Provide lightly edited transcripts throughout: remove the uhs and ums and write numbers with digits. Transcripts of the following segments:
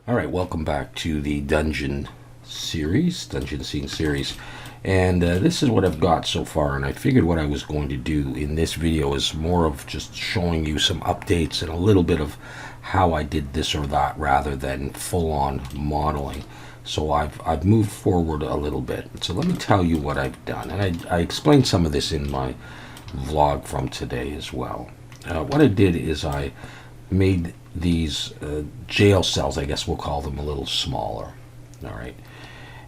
Alright, welcome back to the dungeon scene series. And this is what I've got so far, and I figured what I was going to do in this video is more of just showing you some updates and a little bit of how I did this or that rather than full-on modeling. So I've moved forward a little bit. So let me tell you what I've done. And I explained some of this in my vlog from today as well. What I did is I made these jail cells, I guess we'll call them, a little smaller. All right.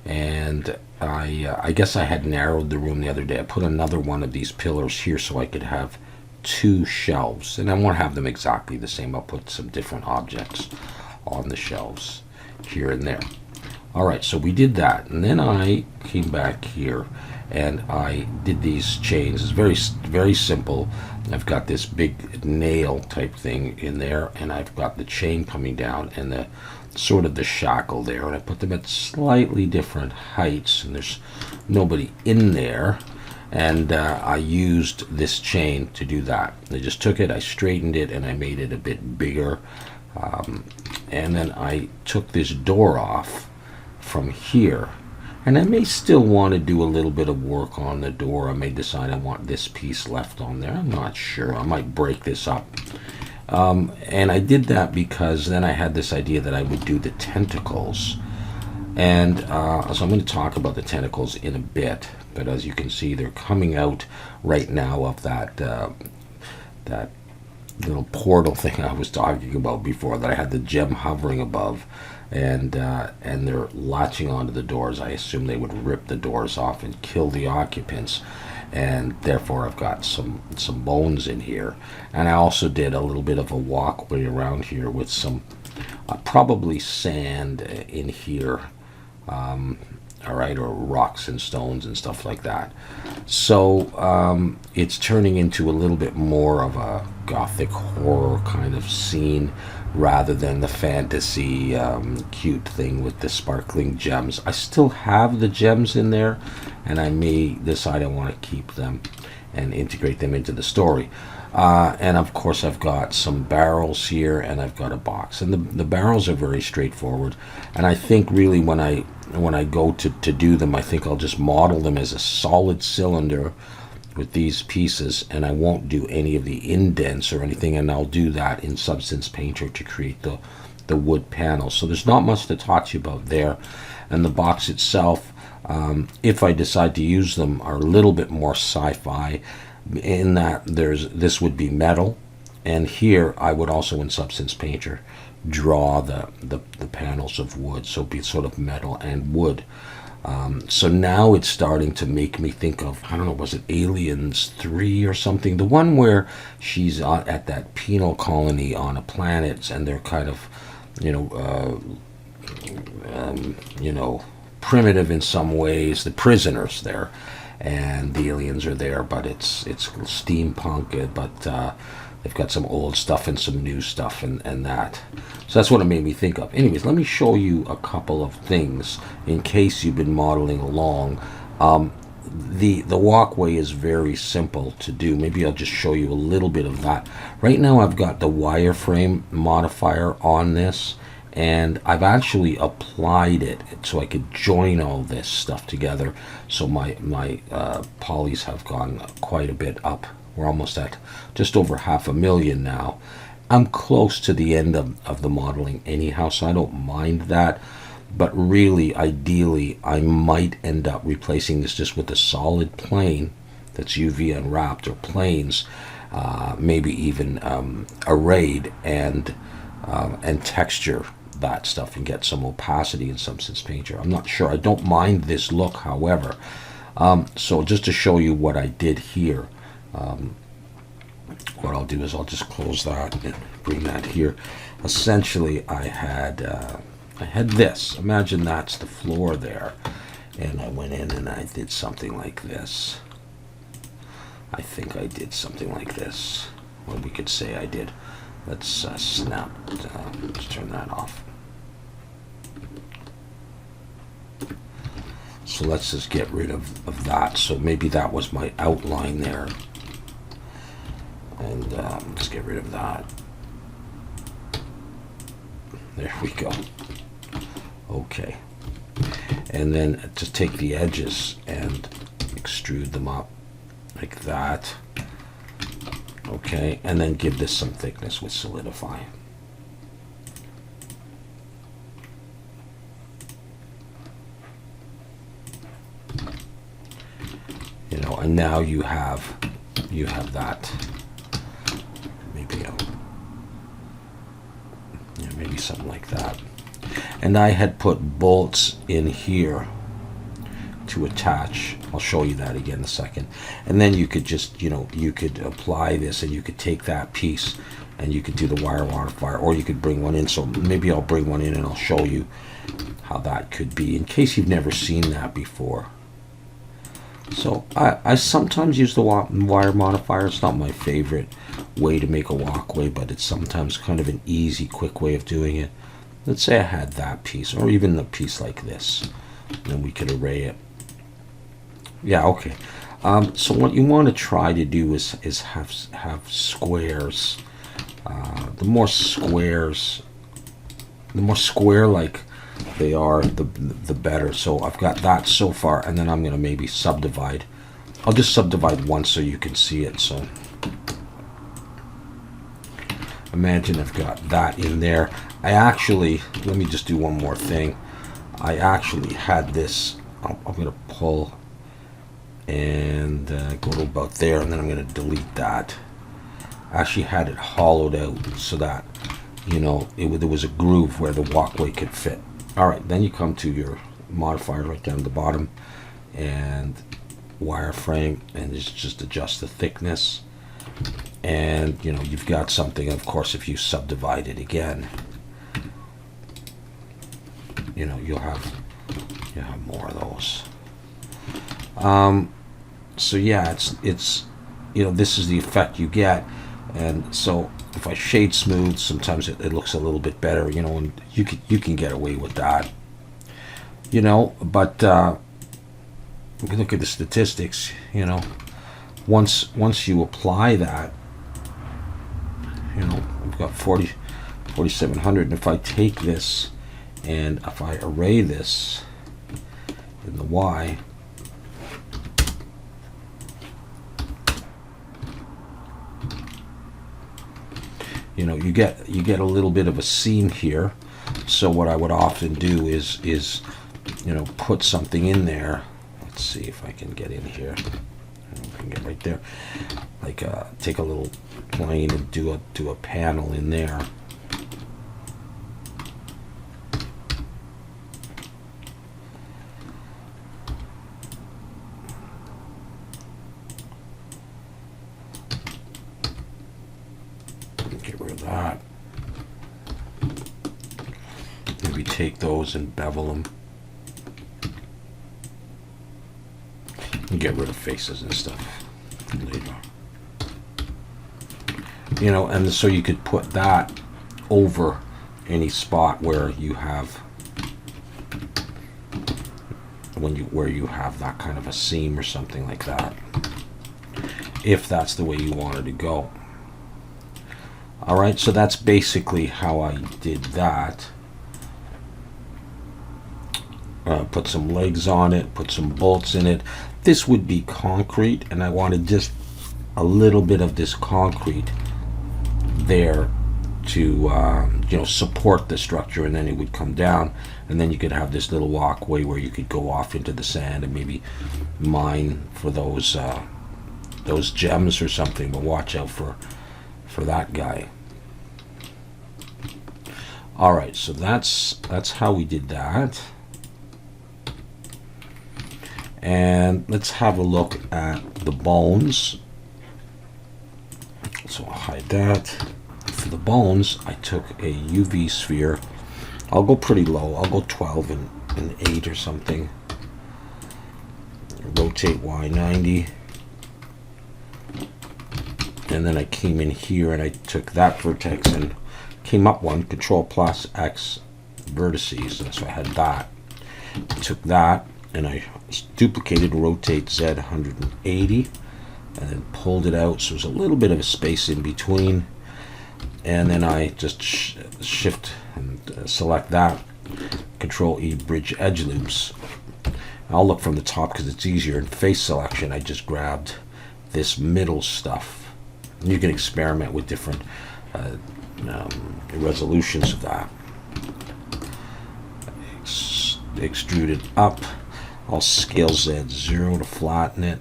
And I guess I had narrowed the room the other day. I put another one of these pillars here so I could have two shelves. And I won't have them exactly the same. I'll put some different objects on the shelves here and there. All right, so we did that. And then I came back here and I did these chains. It's very, very simple. I've got this big nail type thing in there, and I've got the chain coming down and the sort of the shackle there, and I put them at slightly different heights, and there's nobody in there, and I used this chain to do that. I just took it, I straightened it, and I made it a bit bigger, and then I took this door off from here. And I may still want to do a little bit of work on the door. I may decide I want this piece left on there. I'm not sure. I might break this up. And I did that because then I had this idea that I would do the tentacles. And so I'm going to talk about the tentacles in a bit. But as you can see, they're coming out right now of that little portal thing I was talking about before, that I had the gem hovering above. And they're latching onto the doors. I assume they would rip the doors off and kill the occupants, and therefore I've got some bones in here. And I also did a little bit of a walkway around here with some probably sand in here, all right, or rocks and stones and stuff like that. So it's turning into a little bit more of a gothic horror kind of scene rather than the fantasy cute thing with the sparkling gems. I still have the gems in there, and I may decide I want to keep them and integrate them into the story. And of course I've got some barrels here, and I've got a box, and the barrels are very straightforward. And I think really when I go to do them, I think I'll just model them as a solid cylinder with these pieces, and I won't do any of the indents or anything, and I'll do that in Substance Painter to create the wood panels. So there's not much to talk to you about there. And the box itself, if I decide to use them, are a little bit more sci-fi in that this would be metal, and here I would also in Substance Painter draw the panels of wood, so it'd be sort of metal and wood. So now it's starting to make me think of, I don't know, was it Aliens 3 or something? The one where she's at that penal colony on a planet, and they're kind of, primitive in some ways. The prisoners there, and the aliens are there, but it's steampunk, but they've got some old stuff and some new stuff and that. So that's what it made me think of. Anyways, let me show you a couple of things in case you've been modeling along. The walkway is very simple to do. Maybe I'll just show you a little bit of that. Right now I've got the wireframe modifier on this, and I've actually applied it so I could join all this stuff together. So my polys have gone quite a bit up. We're almost at just over 500,000 now. I'm close to the end of the modeling anyhow, so I don't mind that. But really, ideally, I might end up replacing this just with a solid plane that's UV unwrapped, or planes, maybe even arrayed, and texture that stuff and get some opacity in Substance Painter. I'm not sure. I don't mind this look, however. So just to show you what I did here, what I'll do is I'll just close that and bring that here. Essentially, I had this. Imagine that's the floor there, and I went in and I did something like this. I think I did something like this. Well, we could say I did. Let's snap. Let's turn that off. So let's just get rid of that. So maybe that was my outline there. And let's get rid of that. There we go. Okay. And then just take the edges and extrude them up like that. Okay, and then give this some thickness with solidify. You know, and now you have that. Maybe something like that. And I had put bolts in here to attach. I'll show you that again in a second. And then you could just, you know, you could apply this, and you could take that piece and you could do the wire modifier, or you could bring one in. So maybe I'll bring one in and I'll show you how that could be, in case you've never seen that before. So I sometimes use the wire modifier. It's not my favorite way to make a walkway, but it's sometimes kind of an easy, quick way of doing it. Let's say I had that piece, or even a piece like this, and then we could array it. Yeah, okay. So what you want to try to do is have squares. The more square-like they are, the better. So I've got that so far, and then I'm going to maybe subdivide. I'll just subdivide once so you can see it. So imagine I've got that in there. I actually, let me just do one more thing. I actually had this, I'm going to pull and go to about there, and then I'm going to delete that. I actually had it hollowed out so that, you know, there was a groove where the walkway could fit. Alright, then you come to your modifier right down at the bottom, and wireframe, and just adjust the thickness, and you know, you've got something. Of course, if you subdivide it again, you know, you'll have more of those. So yeah, it's you know, this is the effect you get. And so if I shade smooth, sometimes it looks a little bit better, you know, and you can get away with that, you know. But if you look at the statistics, you know, once you apply that, you know, we've got 4,700, and if I take this and if I array this in the Y, you know, you get a little bit of a seam here. So what I would often do is you know, put something in there. Let's see if I can get in here. I can get right there. Like take a little plane and do a panel in there. Get rid of that. Maybe take those and bevel them. And get rid of faces and stuff later. You know, and so you could put that over any spot where you have where you have that kind of a seam or something like that, if that's the way you wanted to go. Alright, so that's basically how I did that. Put some legs on it, put some bolts in it. This would be concrete, and I wanted just a little bit of this concrete there to you know, support the structure, and then it would come down, and then you could have this little walkway where you could go off into the sand and maybe mine for those gems or something. But watch out for that guy. All right, so that's how we did that. And let's have a look at the bones. So I'll hide that. For the bones, I took a UV sphere. I'll go pretty low. I'll go 12 and 8 or something. Rotate Y90. And then I came in here and I took that vertex and came up one, Control plus X vertices. And so I had that. I took that and I duplicated rotate Z 180 and then pulled it out, so there's a little bit of a space in between, and then I just shift and select that Control E, bridge edge loops. I'll look from the top because it's easier. In face selection, I just grabbed this middle stuff. And you can experiment with different resolutions of that. Extrude it up. I'll scale Z0 to flatten it.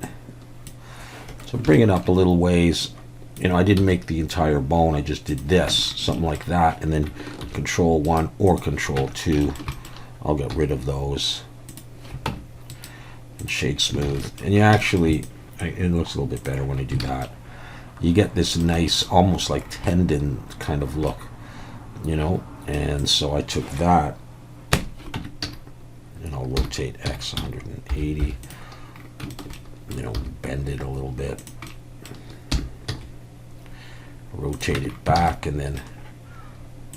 So bring it up a little ways. You know, I didn't make the entire bone. I just did this, something like that, and then Control 1 or Control 2. I'll get rid of those. And shade smooth. And you actually, it looks a little bit better when I do that. You get this nice, almost like tendon kind of look, you know. And so I took that, and I'll rotate X 180, you know, bend it a little bit, rotate it back, and then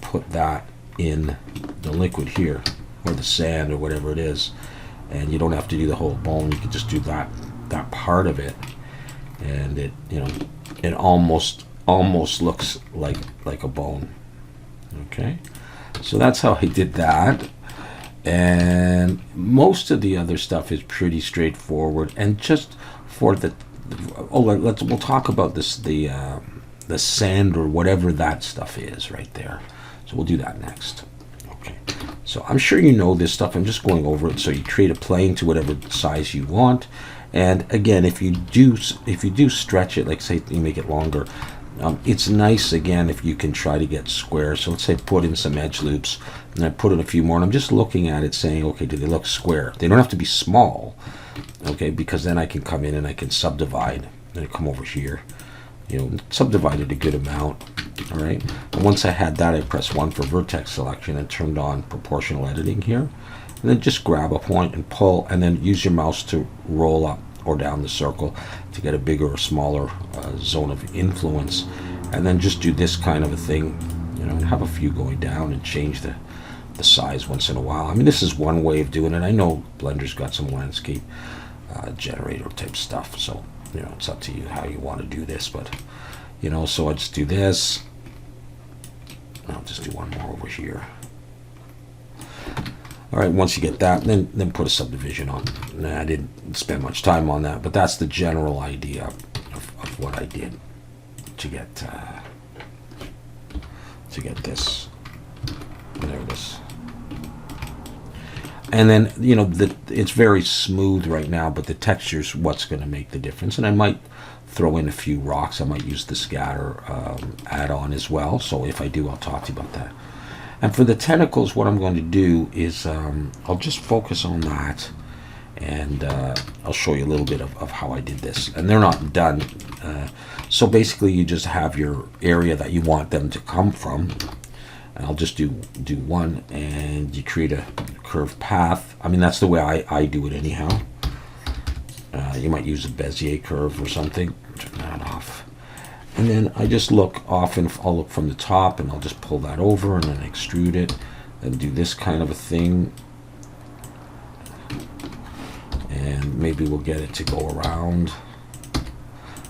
put that in the liquid here, or the sand, or whatever it is. And you don't have to do the whole bone. You can just do that part of it, and it, you know, it almost looks like a bone. Okay, so that's how I did that. And most of the other stuff is pretty straightforward. And just for we'll talk about this, the sand or whatever that stuff is right there. So we'll do that next. Okay. So I'm sure you know this stuff. I'm just going over it. So you create a plane to whatever size you want. And again, if you do stretch it, like say you make it longer, it's nice again if you can try to get square. So let's say put in some edge loops, and I put in a few more, and I'm just looking at it saying, okay, do they look square? They don't have to be small, okay, because then I can come in and I can subdivide. And I come over here, you know, subdivide it a good amount. All right. And once I had that, I pressed 1 for vertex selection and turned on proportional editing here. And then just grab a point and pull, and then use your mouse to roll up or down the circle to get a bigger or smaller zone of influence. And then just do this kind of a thing, you know, and have a few going down and change the size once in a while. I mean, this is one way of doing it. I know Blender's got some landscape generator type stuff, so, you know, it's up to you how you want to do this. But, you know, so I just do this. I'll just do one more over here. All right, once you get that, then put a subdivision on. Nah, I didn't spend much time on that, but that's the general idea of what I did to get this. There it is. And then, you know, it's very smooth right now, but the texture's what's going to make the difference. And I might throw in a few rocks. I might use the scatter add-on as well. So if I do, I'll talk to you about that. And for the tentacles, what I'm going to do is I'll just focus on that, and I'll show you a little bit of how I did this. And they're not done. So basically, you just have your area that you want them to come from. And I'll just do one, and you create a curved path. I mean, that's the way I do it anyhow. You might use a Bezier curve or something. Turn that off. And then I just look off, and I'll look from the top, and I'll just pull that over and then extrude it and do this kind of a thing. And maybe we'll get it to go around.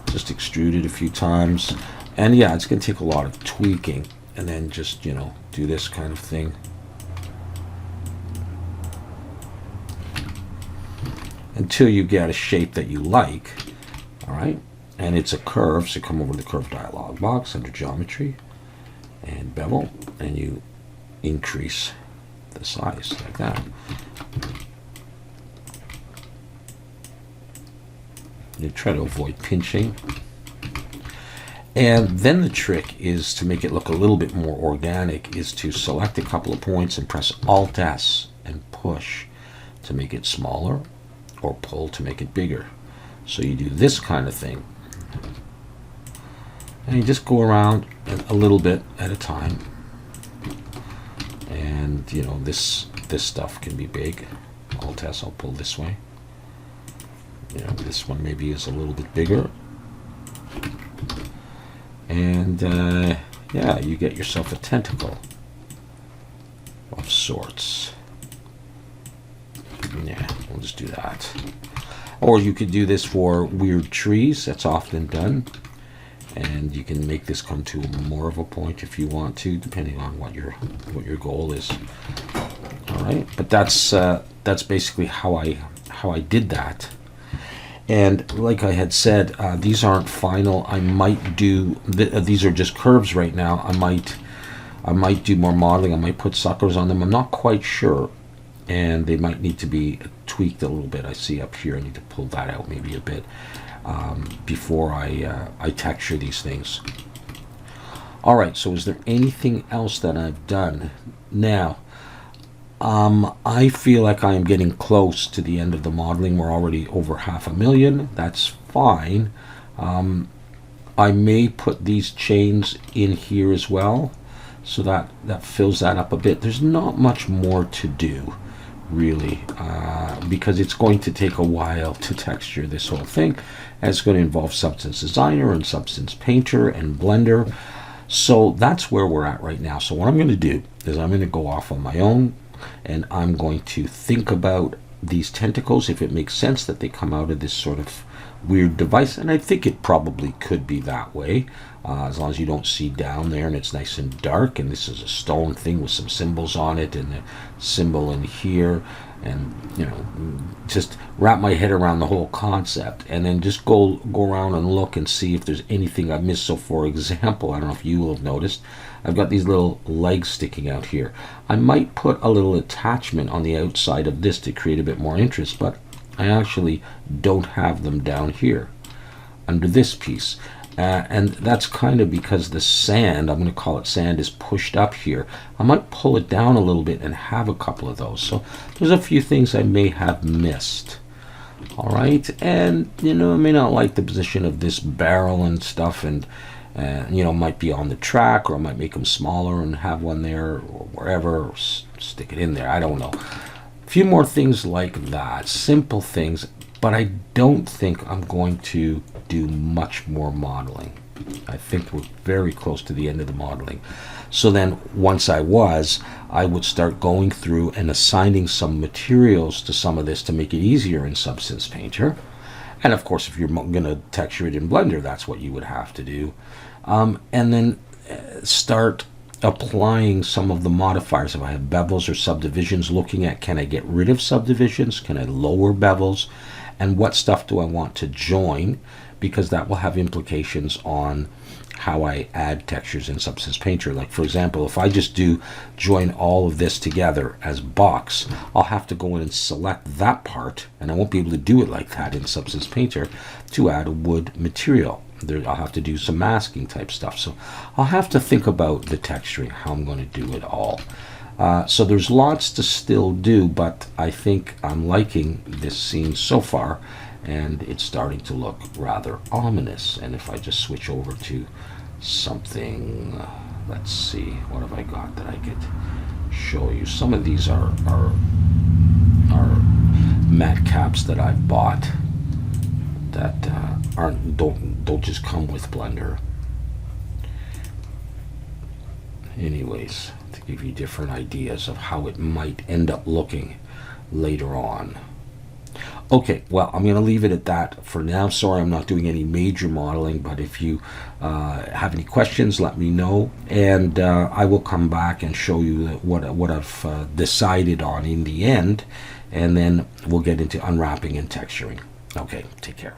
Just extrude it a few times. And yeah, it's going to take a lot of tweaking. And then just, you know, do this kind of thing. Until you get a shape that you like. All right. And it's a curve, so come over to the curve dialog box under geometry and bevel, and you increase the size like that. You try to avoid pinching. And then the trick is to make it look a little bit more organic, is to select a couple of points and press Alt-S and push to make it smaller, or pull to make it bigger. So you do this kind of thing. And you just go around a little bit at a time. And, you know, this stuff can be big. Alt-S, I'll pull this way. You know, this one maybe is a little bit bigger. And, yeah, you get yourself a tentacle of sorts. Yeah, we'll just do that. Or you could do this for weird trees. That's often done. And you can make this come to more of a point if you want to, depending on what your goal is. All right, but that's basically how I did that. And like I had said, these aren't final. I might do these are just curves right now. I might do more modeling. I might put suckers on them. I'm not quite sure, and they might need to be tweaked a little bit. I see up here I need to pull that out maybe a bit before I texture these things. All right, so is there anything else that I've done now? I feel like I am getting close to the end of the modeling. We're already over 500,000. That's fine. I may put these chains in here as well, so that fills that up a bit. There's not much more to do, really, because it's going to take a while to texture this whole thing. And it's going to involve Substance Designer and Substance Painter and Blender. So that's where we're at right now. So what I'm going to do is I'm going to go off on my own, and I'm going to think about these tentacles, if it makes sense that they come out of this sort of weird device. And I think it probably could be that way, as long as you don't see down there and it's nice and dark. And this is a stone thing with some symbols on it, and a symbol in here, and just wrap my head around the whole concept, and then just go around and look and see if there's anything I've missed. So for example, I don't know if you will have noticed, I've got these little legs sticking out here. I might put a little attachment on the outside of this to create a bit more interest, but I actually don't have them down here under this piece. And that's kind of because the sand, I'm going to call it sand, is pushed up here. I might pull it down a little bit and have a couple of those. So there's a few things I may have missed. All right, and I may not like the position of this barrel and stuff, and might be on the track, or I might make them smaller and have one there, or wherever, or stick it in there. I don't know. A few more things like that, simple things, but I don't think I'm going to do much more modeling. I think we're very close to the end of the modeling. So then once I would start going through and assigning some materials to some of this to make it easier in Substance Painter. And of course, if you're going to texture it in Blender, that's what you would have to do. And then start applying some of the modifiers. If I have bevels or subdivisions, looking at, can I get rid of subdivisions? Can I lower bevels? And what stuff do I want to join? Because that will have implications on how I add textures in Substance Painter. Like, for example, if I just join all of this together as box, I'll have to go in and select that part, and I won't be able to do it like that in Substance Painter to add a wood material. I'll have to do some masking type stuff. So I'll have to think about the texturing, how I'm going to do it all. So there's lots to still do, but I think I'm liking this scene so far, and it's starting to look rather ominous. And if I just switch over to something, let's see, what have I got that I could show you? Some of these are matte caps that I've bought that don't just come with Blender. Anyways, to give you different ideas of how it might end up looking later on. Okay, well, I'm going to leave it at that for now. Sorry, I'm not doing any major modeling, but if you have any questions, let me know, and I will come back and show you what I've decided on in the end, and then we'll get into unwrapping and texturing. Okay, take care.